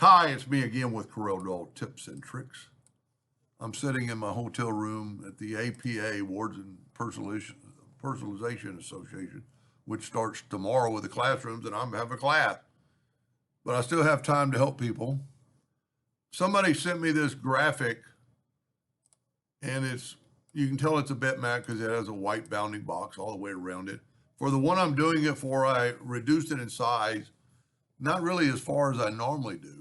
Hi, it's me again with Corel Tips and Tricks. I'm sitting in my hotel room at the APA, Wards and Personalization Association, which starts tomorrow with the classrooms, and I'm having a class. But I still have time to help people. Somebody sent me this graphic, and you can tell it's a bitmap because it has a white bounding box all the way around it. For the one I'm doing it for, I reduced it in size, not really as far as I normally do.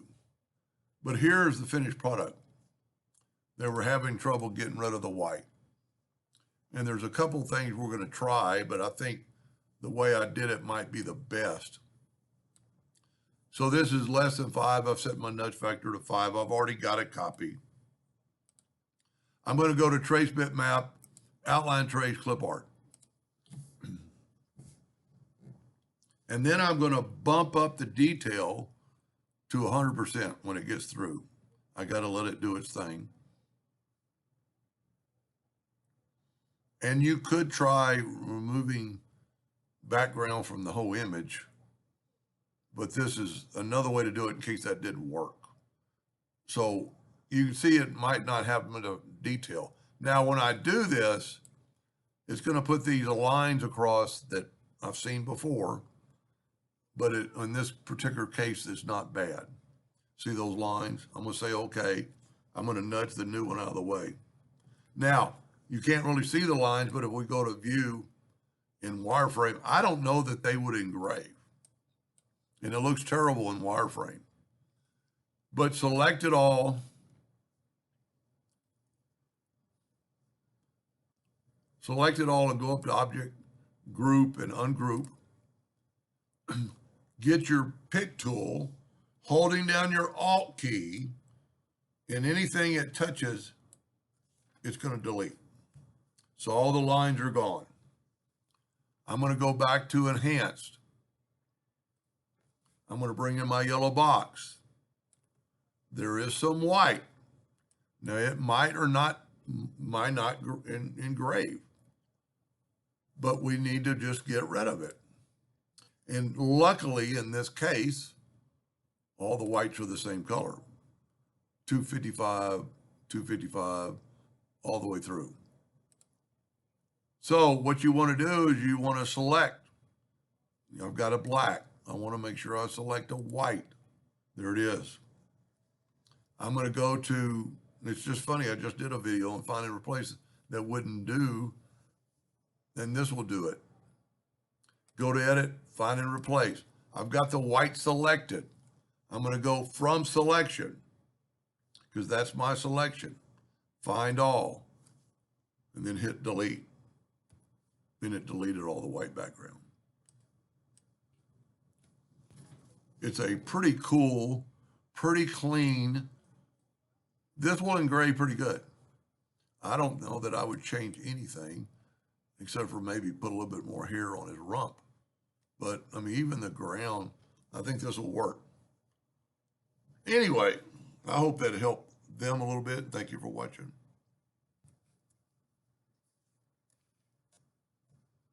But here's the finished product. They were having trouble getting rid of the white. And there's a couple things we're going to try, but I think the way I did it might be the best. So this is less than 5. I've set my nudge factor to 5. I've already got a copy. I'm going to go to Trace Bitmap, Outline Trace, Clip Art. And then I'm going to bump up the detail to 100% when it gets through. I got to let it do its thing. And you could try removing background from the whole image, but this is another way to do it in case that didn't work. So you can see it might not have enough detail. Now, when I do this, it's going to put these lines across that I've seen before, but in this particular case, it's not bad. See those lines? I'm going to say, okay, I'm going to nudge the new one out of the way. Now, you can't really see the lines, but if we go to view in wireframe, I don't know that they would engrave. And it looks terrible in wireframe. But select it all. Select it all and go up to Object, Group, and Ungroup. Get your pick tool, holding down your Alt key, and anything it touches, it's going to delete. So all the lines are gone. I'm going to go back to Enhanced. I'm going to bring in my yellow box. There is some white. Now it might not engrave, but we need to just get rid of it. And luckily in this case, all the whites are the same color. 255, 255, all the way through. So what you want to do is you want to select. I've got a black. I want to make sure I select a white. There it is. I'm going to go to, it's just funny, I just did a video on find and replace that wouldn't do, and this will do it. Go to Edit, Find and Replace. I've got the white selected. I'm going to go from Selection, because that's my selection. Find All, and then hit Delete. Then it deleted all the white background. It's a pretty cool, pretty clean. This will engrave pretty good. I don't know that I would change anything except for maybe put a little bit more hair on his rump. But I mean, even the ground, I think this will work. Anyway, I hope that helped them a little bit. Thank you for watching.